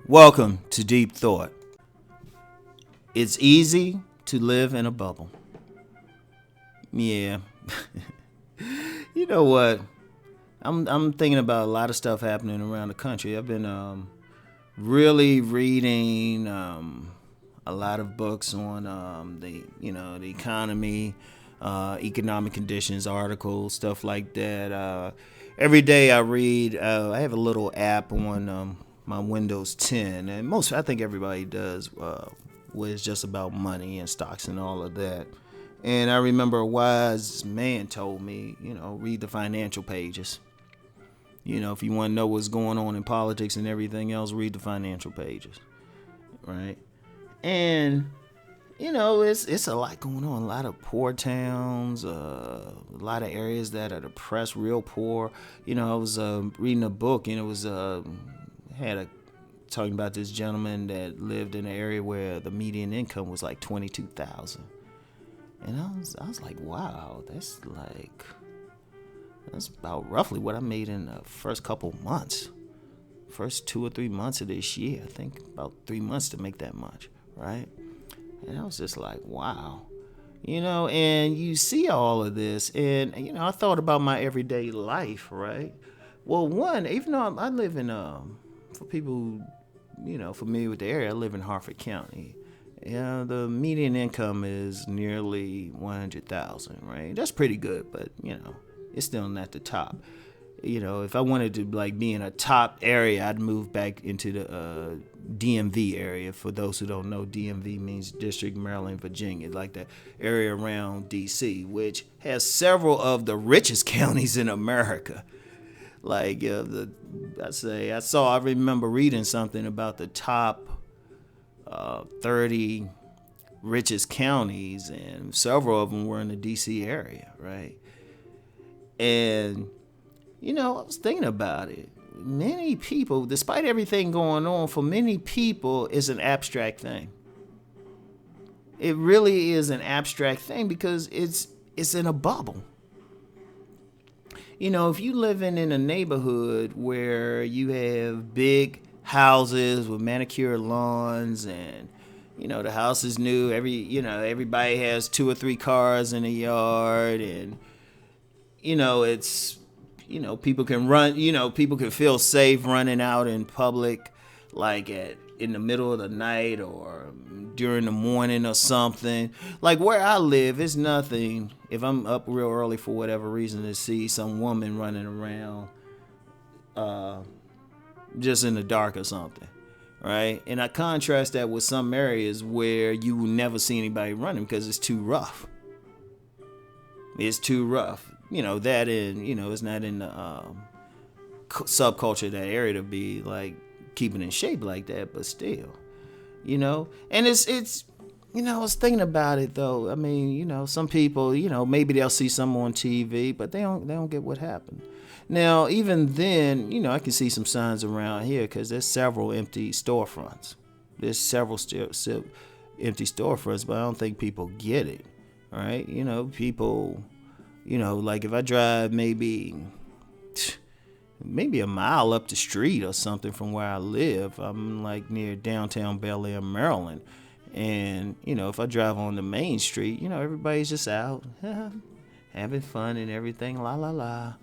Welcome to Deep Thought. It's easy to live in a bubble. Yeah. You know what? I'm thinking about a lot of stuff happening around the country. I've been really reading a lot of books on the economy, economic conditions, articles, stuff like that. Every day I read. I have a little app on my Windows 10, and I think everybody does, where it's just about money and stocks and all of that. And I remember a wise man told me, read the financial pages. If you want to know what's going on in politics and everything else, read the financial pages, right? And it's a lot going on. A lot of poor towns, a lot of areas that are depressed, real poor. I was reading a book, and it was talking about this gentleman that lived in an area where the median income was like $22,000, and I was like, wow, that's about roughly what I made in the first couple months, first 2 or 3 months of this year. I think about 3 months to make that much, right? And I was just like, wow, and you see all of this, and I thought about my everyday life, right? Well, one, even though I live in for people who, familiar with the area, I live in Harford County. The median income is nearly $100,000, right? That's pretty good, but it's still not the top. If I wanted to be in a top area, I'd move back into the DMV area. For those who don't know, DMV means District, Maryland, Virginia, like the area around DC, which has several of the richest counties in America. I remember reading something about the top 30 richest counties, and several of them were in the DC area, right? And, I was thinking about it. Many people, despite everything going on, for many people, it's an abstract thing. It really is an abstract thing because it's in a bubble. If you live in a neighborhood where you have big houses with manicured lawns, and the house is new, everybody has 2 or 3 cars in the yard, and it's people can run, people can feel safe running out in public, in the middle of the night or during the morning or something. Like where I live, it's nothing if I'm up real early for whatever reason to see some woman running around just in the dark or something, right? And I contrast that with some areas where you will never see anybody running because it's too rough. It's too rough. That in, it's not in the subculture of that area to be keeping in shape like that, but still, and it's I was thinking about it though. I mean, some people, maybe they'll see something on TV, but they don't get what happened. Now, even then, I can see some signs around here because there's several empty storefronts. There's several still empty storefronts, but I don't think people get it, right? People, if I drive maybe a mile up the street or something from where I live. I'm near downtown Bel Air, Maryland. And, if I drive on the main street, everybody's just out having fun and everything, la, la, la.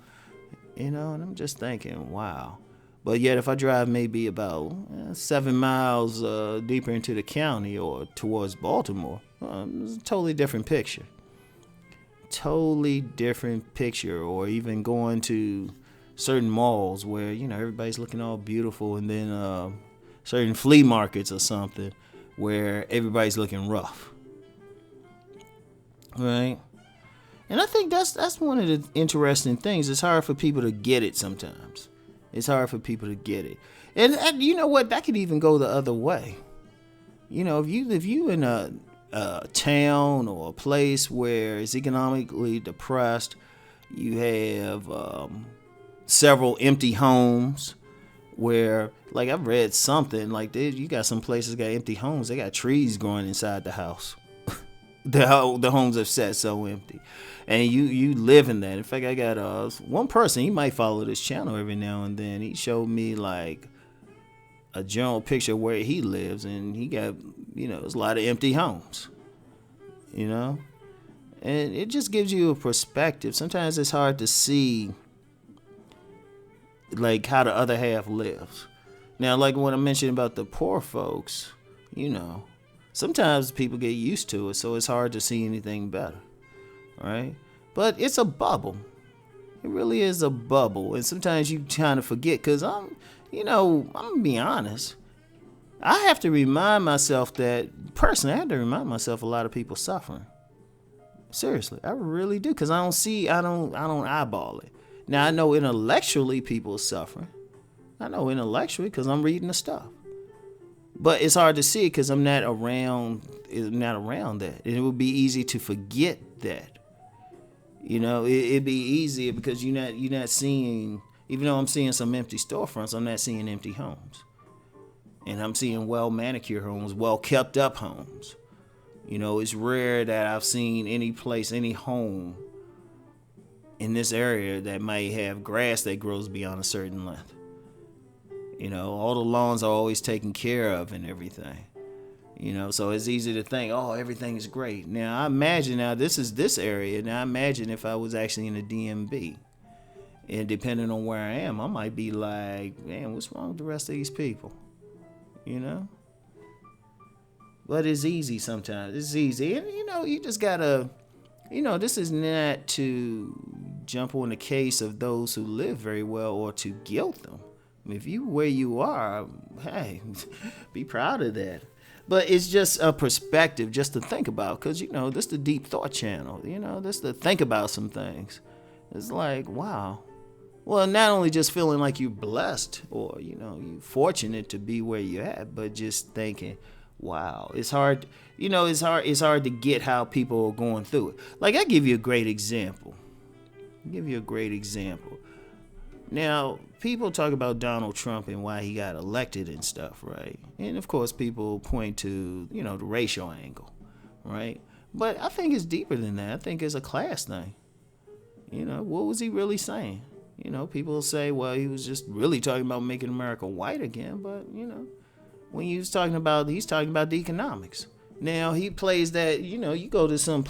And I'm just thinking, wow. But yet if I drive maybe about 7 miles deeper into the county or towards Baltimore, it's a totally different picture. Totally different picture. Or even going to certain malls where everybody's looking all beautiful, and then certain flea markets or something where everybody's looking rough, right? And I think that's one of the interesting things. It's hard for people to get it sometimes. It's hard for people to get it, and you know what? That could even go the other way. If you in a town or a place where it's economically depressed, you have several empty homes, where, like, I've read something like this. You got some places got empty homes. They got trees growing inside the house. The homes are set so empty, and you live in that. In fact, I got one person. He might follow this channel every now and then. He showed me like a general picture of where he lives, and he got, there's a lot of empty homes. And it just gives you a perspective. Sometimes it's hard to see like how the other half lives. Now, like when I mentioned about the poor folks, sometimes people get used to it, so it's hard to see anything better, right? But it's a bubble. It really is a bubble, and sometimes you kind of forget, because I'm gonna be honest. I have to remind myself that, personally, I have to remind myself a lot of people suffering. Seriously, I really do, because I don't eyeball it. Now, I know intellectually people are suffering. I know intellectually because I'm reading the stuff. But it's hard to see it because I'm not around that. And it would be easy to forget that. It'd be easier because you're not seeing, even though I'm seeing some empty storefronts, I'm not seeing empty homes. And I'm seeing well manicured homes, well kept up homes. It's rare that I've seen any home in this area that might have grass that grows beyond a certain length. All the lawns are always taken care of and everything. So it's easy to think, oh, everything's great. Now, I imagine, this is this area. Now, I imagine if I was actually in the DMV, and depending on where I am, I might be like, man, what's wrong with the rest of these people? But it's easy sometimes. It's easy. And, you just gotta, this is not to jump on the case of those who live very well or to guilt them. If you where you are, hey, be proud of that. But it's just a perspective just to think about, because, this is the Deep Thought channel. This to think about some things. It's like, wow. Well, not only just feeling like you're blessed or, you're fortunate to be where you're at, but just thinking, wow, it's hard. It's hard to get how people are going through it. Like, I'll give you a great example. Now, people talk about Donald Trump and why he got elected and stuff, right? And of course, people point to, the racial angle, right? But I think it's deeper than that. I think it's a class thing. What was he really saying? People say, well, he was just really talking about making America white again. But, when he's talking about the economics. Now, he plays that, you go to some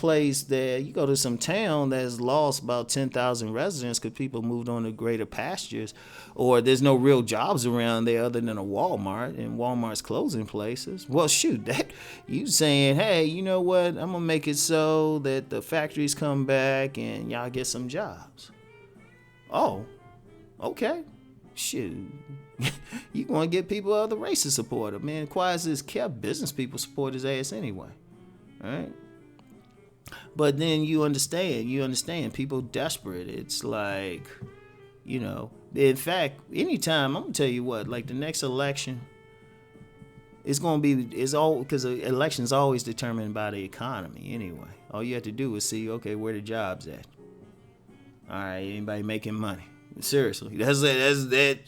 town that's lost about 10,000 residents because people moved on to greater pastures, or there's no real jobs around there other than a Walmart, and Walmart's closing places. Well, shoot, that you saying, hey, you know what? I'm going to make it so that the factories come back and y'all get some jobs. Oh, okay. Shoot. You going to get people of other races support him, man. Quiet as it's kept, business people support his ass anyway. All right? But then you understand people desperate. It's like, in fact, anytime, I'm going to tell you what, like the next election, it's all because the election's always determined by the economy anyway. All you have to do is see, okay, where the jobs at? All right, anybody making money? Seriously, that's that.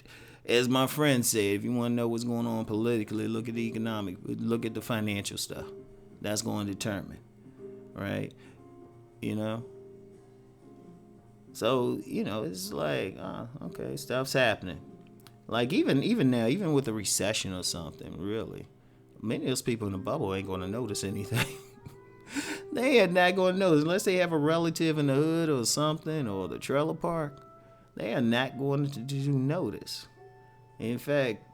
As my friend said, if you want to know what's going on politically, look at look at the financial stuff. That's going to determine, right? So, it's like, okay, stuff's happening. Like even now, even with a recession or something, really, many of those people in the bubble ain't going to notice anything. They are not going to notice unless they have a relative in the hood or something, or the trailer park. They are not going to notice. In fact,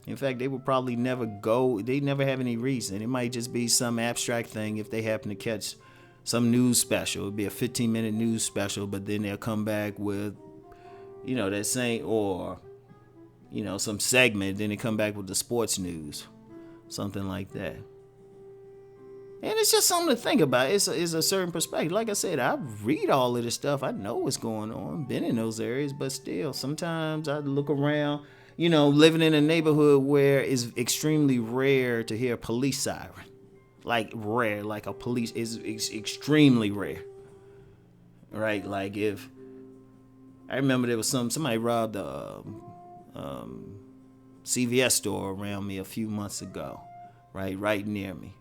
they will probably never go. They never have any reason. It might just be some abstract thing if they happen to catch some news special. It'll be a 15-minute news special, but then they'll come back with, that same, or, some segment. Then they come back with the sports news, something like that. And it's just something to think about. It's a certain perspective. Like I said, I read all of this stuff. I know what's going on. Been in those areas, but still, sometimes I look around, living in a neighborhood where it's extremely rare to hear a police siren. Like rare, like a police is extremely rare. Right? Like if I remember there was somebody robbed a CVS store around me a few months ago, right near me,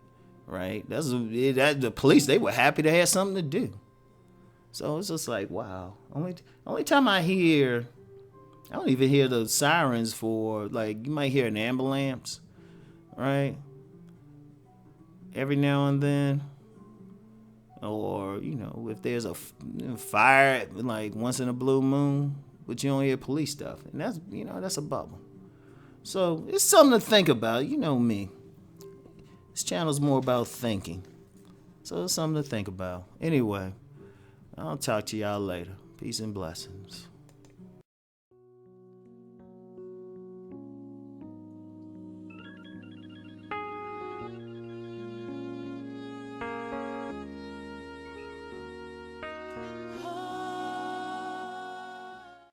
right. The police, they were happy to have something to do. So it's just like, wow. Only time I don't even hear the sirens for, like, you might hear an ambulance, right? Every now and then. Or, if there's a fire, like once in a blue moon, but you don't hear police stuff. And that's a bubble. So it's something to think about. You know me. This channel's more about thinking. So it's something to think about. Anyway, I'll talk to y'all later. Peace and blessings.